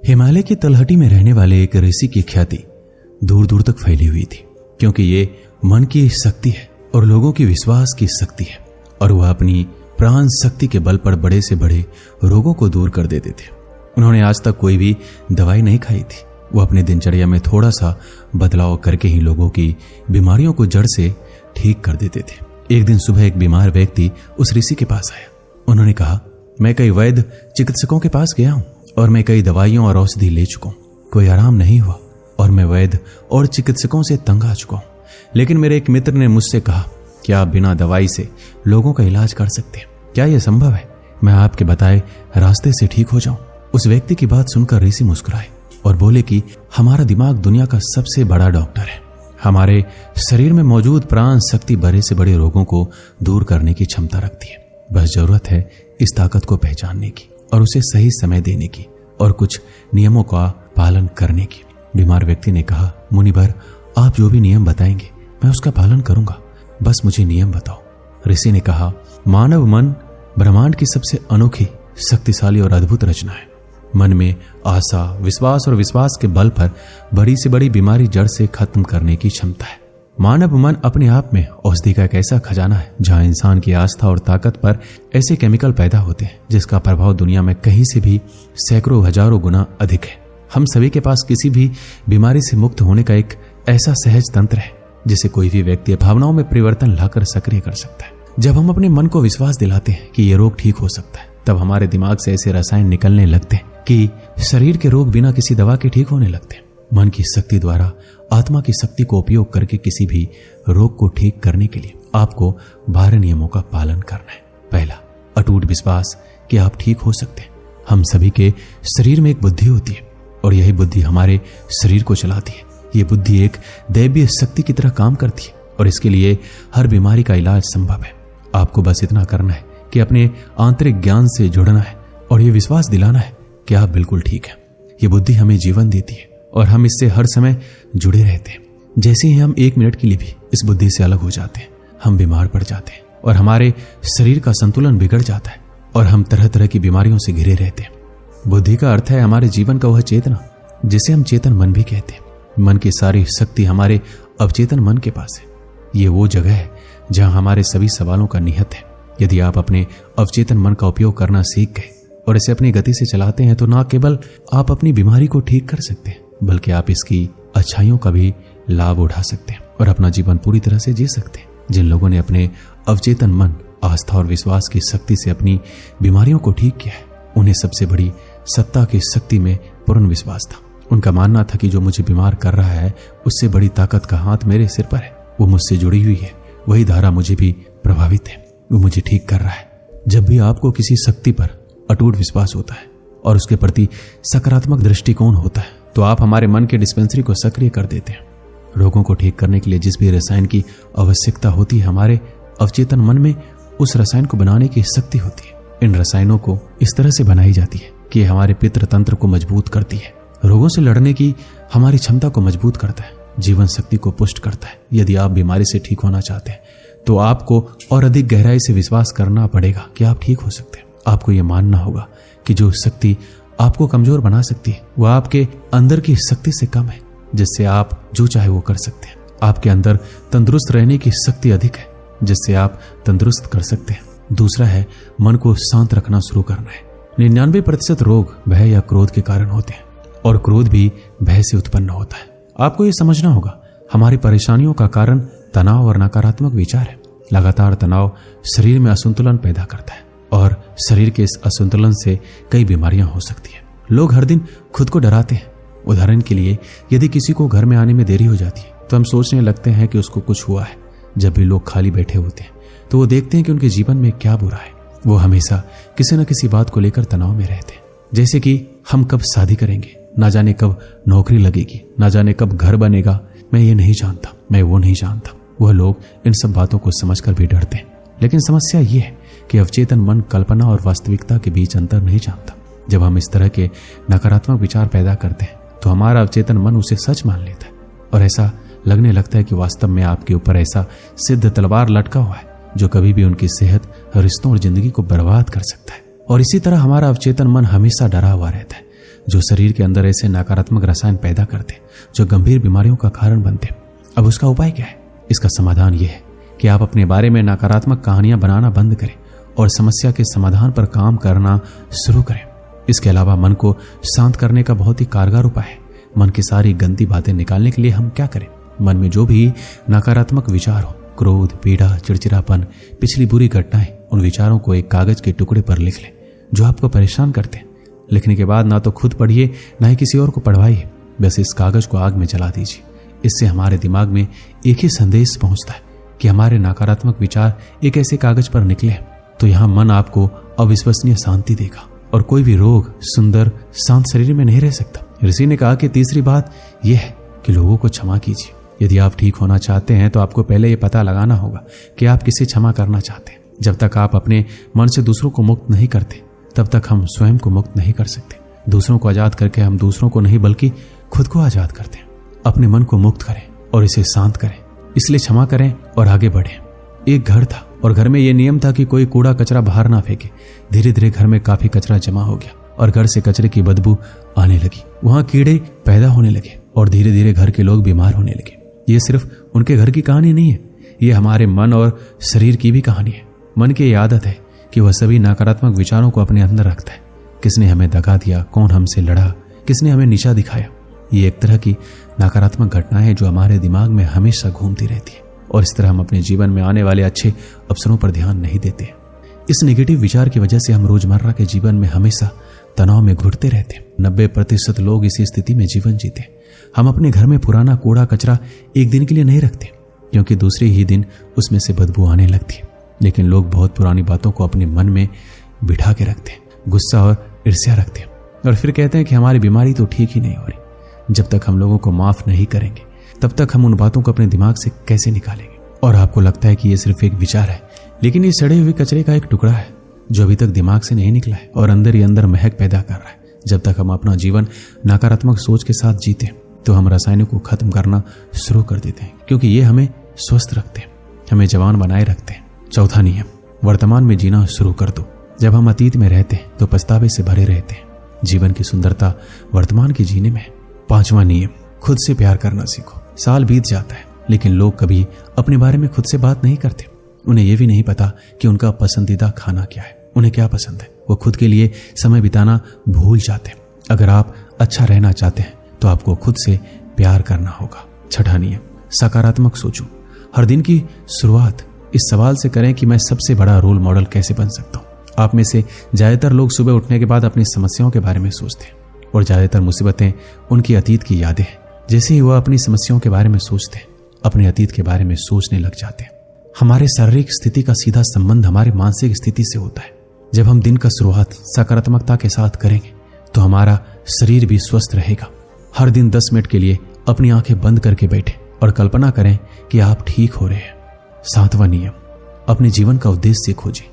हिमालय की तलहटी में रहने वाले एक ऋषि की ख्याति दूर दूर तक फैली हुई थी, क्योंकि ये मन की शक्ति है और लोगों की विश्वास की शक्ति है, और वह अपनी प्राण शक्ति के बल पर बड़े से बड़े रोगों को दूर कर देते थे। उन्होंने आज तक कोई भी दवाई नहीं खाई थी। वो अपने दिनचर्या में थोड़ा सा बदलाव करके ही लोगों की बीमारियों को जड़ से ठीक कर देते थे। एक दिन सुबह एक बीमार व्यक्ति उस ऋषि के पास आया। उन्होंने कहा, मैं कई वैद्य चिकित्सकों के पास गया हूं और मैं कई दवाइयों और औषधि ले चुका हूं, कोई आराम नहीं हुआ और मैं वैद्य और चिकित्सकों से तंग आ चुका हूं। लेकिन मेरे एक मित्र ने मुझसे कहा कि आप बिना दवाई से लोगों का इलाज कर सकते हैं, क्या यह संभव है? मैं आपके बताए रास्ते से ठीक हो जाऊं। उस व्यक्ति की बात सुनकर ऋषि मुस्कुराए और बोले कि हमारा दिमाग दुनिया का सबसे बड़ा डॉक्टर है। हमारे शरीर में मौजूद प्राण शक्ति बड़े से बड़े रोगों को दूर करने की क्षमता रखती है। बस जरूरत है इस ताकत को पहचानने की और उसे सही समय देने की और कुछ नियमों का पालन करने की। बीमार व्यक्ति ने कहा, मुनिवर, आप जो भी नियम बताएंगे मैं उसका पालन करूंगा, बस मुझे नियम बताओ। ऋषि ने कहा, मानव मन ब्रह्मांड की सबसे अनोखी, शक्तिशाली और अद्भुत रचना है। मन में आशा, विश्वास और विश्वास के बल पर बड़ी से बड़ी बीमारी जड़ से खत्म करने की क्षमता है। मानव मन अपने आप में औषधि का एक ऐसा खजाना है जहां इंसान की आस्था और ताकत पर ऐसे केमिकल पैदा होते हैं जिसका प्रभाव दुनिया में कहीं से भी सैकड़ों हजारों गुना अधिक है। हम सभी के पास किसी भी बीमारी से मुक्त होने का एक ऐसा सहज तंत्र है जिसे कोई भी व्यक्ति भावनाओं में परिवर्तन लाकर सक्रिय कर सकता है। जब हम अपने मन को विश्वास दिलाते हैं कि ये रोग ठीक हो सकता है, तब हमारे दिमाग से ऐसे रसायन निकलने लगते हैं कि शरीर के रोग बिना किसी दवा के ठीक होने लगते हैं। मन की शक्ति द्वारा आत्मा की शक्ति को उपयोग करके किसी भी रोग को ठीक करने के लिए आपको 12 नियमों का पालन करना है। पहला, अटूट विश्वास कि आप ठीक हो सकते हैं। हम सभी के शरीर में एक बुद्धि होती है और यही बुद्धि हमारे शरीर को चलाती है। ये बुद्धि एक दैवीय शक्ति की तरह काम करती है और इसके लिए हर बीमारी का इलाज संभव है। आपको बस इतना करना है कि अपने आंतरिक ज्ञान से जुड़ना है और ये विश्वास दिलाना है कि आप बिल्कुल ठीक हैं। ये बुद्धि हमें जीवन देती है और हम इससे हर समय जुड़े रहते हैं। जैसे ही हम 1 मिनट के लिए भी इस बुद्धि से अलग हो जाते हैं, हम बीमार पड़ जाते हैं और हमारे शरीर का संतुलन बिगड़ जाता है और हम तरह तरह की बीमारियों से घिरे रहते हैं। बुद्धि का अर्थ है हमारे जीवन का वह चेतना जिसे हम चेतन मन भी कहते हैं। मन की सारी शक्ति हमारे अवचेतन मन के पास है। ये वो जगह है जहां हमारे सभी सवालों का निहित है। यदि आप अपने अवचेतन मन का उपयोग करना सीख गए और इसे अपनी गति से चलाते हैं तो न केवल आप अपनी बीमारी को ठीक कर सकते हैं, बल्कि आप इसकी अच्छाइयों का भी लाभ उठा सकते हैं और अपना जीवन पूरी तरह से जी सकते हैं। जिन लोगों ने अपने अवचेतन मन, आस्था और विश्वास की शक्ति से अपनी बीमारियों को ठीक किया है, उन्हें सबसे बड़ी सत्ता की शक्ति में पूर्ण विश्वास था। उनका मानना था कि जो मुझे बीमार कर रहा है उससे बड़ी ताकत का हाथ मेरे सिर पर है, वो मुझसे जुड़ी हुई है, वही धारा मुझे भी प्रभावित है, वो मुझे ठीक कर रहा है। जब भी आपको किसी शक्ति पर अटूट विश्वास होता है और उसके प्रति सकारात्मक दृष्टिकोण होता है तो आप हमारे मन के डिस्पेंसरी को सक्रिय कर देते हैं। रोगों को ठीक करने के लिए जिस भी रसायन की आवश्यकता होती है, हमारे अवचेतन मन में उस रसायन को बनाने की शक्ति होती है। इन रसायनों को इस तरह से बनाई जाती है कि हमारे पितृ तंत्र को मजबूत करती है, रोगों से लड़ने की हमारी क्षमता को मजबूत करता है, जीवन शक्ति को पुष्ट करता है। यदि आप बीमारी से ठीक होना चाहते हैं तो आपको और अधिक गहराई से विश्वास करना पड़ेगा कि आप ठीक हो सकते हैं। आपको यह मानना होगा कि जो शक्ति आपको कमजोर बना सकती है वह आपके अंदर की शक्ति से कम है, जिससे आप जो चाहे वो कर सकते हैं। आपके अंदर तंदुरुस्त रहने की शक्ति अधिक है, जिससे आप तंदुरुस्त कर सकते हैं। दूसरा है मन को शांत रखना शुरू करना है। 99% रोग भय या क्रोध के कारण होते हैं और क्रोध भी भय से उत्पन्न होता है। आपको ये समझना होगा हमारी परेशानियों का कारण तनाव और नकारात्मक विचार है। लगातार तनाव शरीर में असंतुलन पैदा करता है और शरीर के इस असंतुलन से कई बीमारियां हो सकती हैं। लोग हर दिन खुद को डराते हैं। उदाहरण के लिए, यदि किसी को घर में आने में देरी हो जाती है तो हम सोचने लगते हैं कि उसको कुछ हुआ है। जब भी लोग खाली बैठे होते हैं तो वो देखते हैं कि उनके जीवन में क्या बुरा है। वो हमेशा किसी न किसी बात को लेकर तनाव में रहते हैं, जैसे कि हम कब शादी करेंगे, ना जाने कब नौकरी लगेगी, ना जाने कब घर बनेगा, मैं ये नहीं जानता, मैं वो नहीं जानता। वह लोग इन सब बातों को समझकर भी डरते हैं। लेकिन समस्या ये है कि अवचेतन मन कल्पना और वास्तविकता के बीच अंतर नहीं जानता। जब हम इस तरह के नकारात्मक विचार पैदा करते हैं तो हमारा अवचेतन मन उसे सच मान लेता है और ऐसा लगने लगता है कि वास्तव में आपके ऊपर ऐसा सिद्ध तलवार लटका हुआ है जो कभी भी उनकी सेहत, रिश्तों और जिंदगी को बर्बाद कर सकता है। और इसी तरह हमारा अवचेतन मन हमेशा डरा हुआ रहता है। जो शरीर के अंदर ऐसे नकारात्मक रसायन पैदा करते जो गंभीर बीमारियों का कारण बनते। अब उसका उपाय क्या है? इसका समाधान यह है कि आप अपने बारे में नकारात्मक कहानियां बनाना बंद करें और समस्या के समाधान पर काम करना शुरू करें। इसके अलावा मन को शांत करने का बहुत ही कारगर उपाय है। मन की सारी गंदी बातें निकालने के लिए हम क्या करें? मन में जो भी नकारात्मक विचार हो, क्रोध, पीड़ा, चिड़चिड़ापन, पिछली बुरी घटनाएं, उन विचारों को एक कागज के टुकड़े पर लिख लें जो आपको परेशान करते हैं। लिखने के बाद ना तो खुद पढ़िए ना ही किसी और को पढ़वाइए, बस इस कागज को आग में जला दीजिए। इससे हमारे दिमाग में एक ही संदेश पहुंचता है कि हमारे नकारात्मक विचार एक ऐसे कागज पर निकले तो यहाँ मन आपको अविश्वसनीय शांति देगा और कोई भी रोग सुंदर शांत शरीर में नहीं रह सकता। ऋषि ने कहा कि तीसरी बात यह है कि लोगों को क्षमा कीजिए। यदि आप ठीक होना चाहते हैं तो आपको पहले यह पता लगाना होगा कि आप किसे क्षमा करना चाहते हैं। जब तक आप अपने मन से दूसरों को मुक्त नहीं करते तब तक हम स्वयं को मुक्त नहीं कर सकते। दूसरों को आजाद करके हम दूसरों को नहीं बल्कि खुद को आजाद करते हैं। अपने मन को मुक्त करें और इसे शांत करें, इसलिए क्षमा करें और आगे बढ़ें। एक घर था और घर में यह नियम था कि कोई कूड़ा कचरा बाहर ना फेंके। धीरे धीरे घर में काफी कचरा जमा हो गया और घर से कचरे की बदबू आने लगी। वहां कीड़े पैदा होने लगे और धीरे धीरे घर के लोग बीमार होने लगे। ये सिर्फ उनके घर की कहानी नहीं है, ये हमारे मन और शरीर की भी कहानी है। मन की यह आदत है कि वह सभी नकारात्मक विचारों को अपने अंदर रखता है। किसने हमें दगा दिया, कौन हमसे लड़ा, किसने हमें नीचा दिखाया, ये एक तरह की नकारात्मक घटनाएं है जो हमारे दिमाग में हमेशा घूमती रहती है और इस तरह हम अपने जीवन में आने वाले अच्छे अवसरों पर ध्यान नहीं देते। इस नेगेटिव विचार की वजह से हम रोजमर्रा के जीवन में हमेशा तनाव में घुटते रहते हैं। 90% लोग इसी स्थिति में जीवन जीते। हम अपने घर में पुराना कूड़ा कचरा एक दिन के लिए नहीं रखते क्योंकि दूसरे ही दिन उसमें से बदबू आने लगती है, लेकिन लोग बहुत पुरानी बातों को अपने मन में बिठा के रखते हैं, गुस्सा और ईर्ष्या रखते हैं और फिर कहते हैं कि हमारी बीमारी तो ठीक ही नहीं हो रही। जब तक हम लोगों को माफ नहीं करेंगे तब तक हम उन बातों को अपने दिमाग से कैसे निकालेंगे? और आपको लगता है कि ये सिर्फ एक विचार है, लेकिन ये सड़े हुए कचरे का एक टुकड़ा है जो अभी तक दिमाग से नहीं निकला है और अंदर ही अंदर महक पैदा कर रहा है। जब तक हम अपना जीवन नकारात्मक सोच के साथ जीते तो हम रसायनों को खत्म करना शुरू कर देते हैं क्योंकि ये हमें स्वस्थ रखते हैं, हमें जवान बनाए रखते हैं। चौथा नियम, वर्तमान में जीना शुरू कर दो। जब हम अतीत में रहते हैं तो पछतावे से भरे रहते हैं। जीवन की सुंदरता वर्तमान के जीने में है। पांचवा नियम, खुद से प्यार करना सीखो। साल बीत जाता है लेकिन लोग कभी अपने बारे में खुद से बात नहीं करते। उन्हें यह भी नहीं पता कि उनका पसंदीदा खाना क्या है, उन्हें क्या पसंद है। वो खुद के लिए समय बिताना भूल जाते हैं। अगर आप अच्छा रहना चाहते हैं तो आपको खुद से प्यार करना होगा। छठा नियम, सकारात्मक सोचो। हर दिन की शुरुआत इस सवाल से करें कि मैं सबसे बड़ा रोल मॉडल कैसे बन सकता हूँ। आप में से ज्यादातर लोग सुबह उठने के बाद अपनी समस्याओं के बारे में सोचते हैं और ज्यादातर मुसीबतें उनकी अतीत की यादें हैं। जैसे ही वह अपनी समस्याओं के बारे में सोचते हैं अपने अतीत के बारे में सोचने लग जाते हैं। हमारे शारीरिक स्थिति का सीधा संबंध हमारी मानसिक स्थिति से होता है। जब हम दिन का शुरुआत सकारात्मकता के साथ करेंगे तो हमारा शरीर भी स्वस्थ रहेगा। हर दिन 10 मिनट के लिए अपनी आंखें बंद करके बैठे और कल्पना करें कि आप ठीक हो रहे हैं। सातवां नियम, अपने जीवन का उद्देश्य खोजें।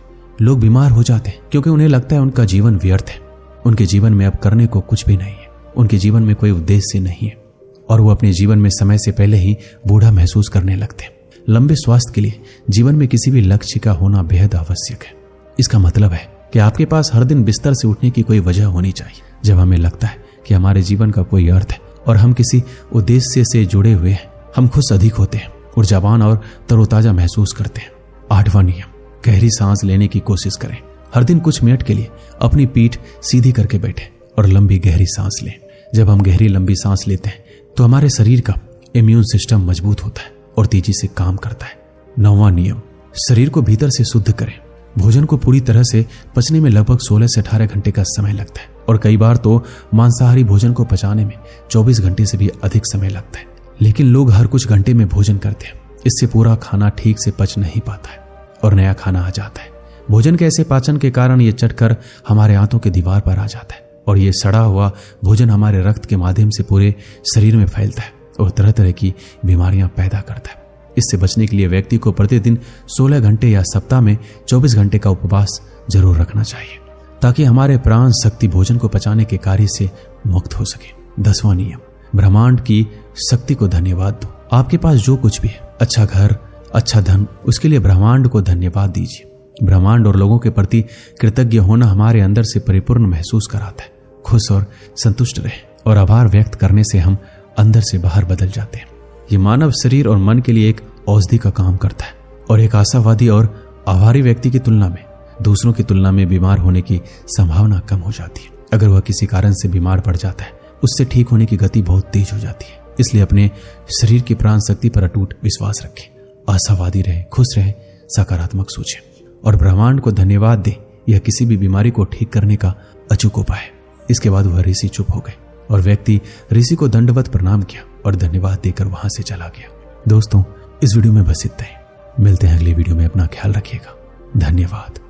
लोग बीमार हो जाते हैं क्योंकि उन्हें लगता है उनका जीवन व्यर्थ है। उनके जीवन में अब करने को कुछ भी नहीं है, उनके जीवन में कोई उद्देश्य नहीं है और वो अपने जीवन में समय से पहले ही बूढ़ा महसूस करने लगते हैं। लंबे स्वास्थ्य के लिए जीवन में किसी भी लक्ष्य का होना बेहद आवश्यक है। इसका मतलब है कि आपके पास हर दिन बिस्तर से उठने की कोई वजह होनी चाहिए। जब हमें लगता है कि हमारे जीवन का कोई अर्थ है और हम किसी उद्देश्य से जुड़े हुए हैं, हम खुश अधिक होते हैं, ऊर्जावान और तरोताजा महसूस करते हैं। आठवां नियम, गहरी सांस लेने की कोशिश करें। हर दिन कुछ मिनट के लिए अपनी पीठ सीधी करके बैठे और लंबी गहरी सांस लें। जब हम गहरी लंबी सांस लेते हैं तो हमारे शरीर का इम्यून सिस्टम मजबूत होता है और तेजी से काम करता है। नौवां नियम, शरीर को भीतर से शुद्ध करें। भोजन को पूरी तरह से पचने में लगभग 16 से 18 घंटे का समय लगता है और कई बार तो मांसाहारी भोजन को पचाने में 24 घंटे से भी अधिक समय लगता है। लेकिन लोग हर कुछ घंटे में भोजन करते हैं। इससे पूरा खाना ठीक से पच नहीं पाता है और नया खाना आ जाता है। भोजन के ऐसे पाचन के कारण ये चटकर हमारे आंतों के दीवार पर आ जाता है और ये सड़ा हुआ भोजन हमारे रक्त के माध्यम से पूरे शरीर में फैलता है और तरह तरह की बीमारियां पैदा करता है। इससे बचने के लिए व्यक्ति को प्रतिदिन 16 घंटे या सप्ताह में 24 घंटे का उपवास जरूर रखना चाहिए ताकि हमारे प्राण शक्ति भोजन को पचाने के कार्य से मुक्त हो सके। 10वां नियम, ब्रह्मांड की शक्ति को धन्यवाद दो। आपके पास जो कुछ भी है, अच्छा घर, अच्छा धन, उसके लिए ब्रह्मांड को धन्यवाद दीजिए। ब्रह्मांड और लोगों के प्रति कृतज्ञ होना हमारे अंदर से परिपूर्ण महसूस कराता है। खुश और संतुष्ट रहें। और आभार व्यक्त करने से हम अंदर से बाहर बदल जाते हैं। ये मानव शरीर और मन के लिए एक औषधि का काम करता है और एक आशावादी और आभारी व्यक्ति की तुलना में दूसरों की तुलना में बीमार होने की संभावना कम हो जाती है। अगर वह किसी कारण से बीमार पड़ जाता है, उससे ठीक होने की गति बहुत तेज हो जाती है। इसलिए अपने शरीर की प्राण शक्ति पर अटूट विश्वास रखें, आशावादी रहे, खुश रहे, सकारात्मक सोचें और ब्रह्मांड को धन्यवाद दें। यह किसी भी बीमारी को ठीक करने का अचूक उपाय है। इसके बाद वह ऋषि चुप हो गए और व्यक्ति ऋषि को दंडवत प्रणाम किया और धन्यवाद देकर वहां से चला गया। दोस्तों, इस वीडियो में बस इतना ही। मिलते हैं अगली वीडियो में। अपना ख्याल रखिएगा। धन्यवाद।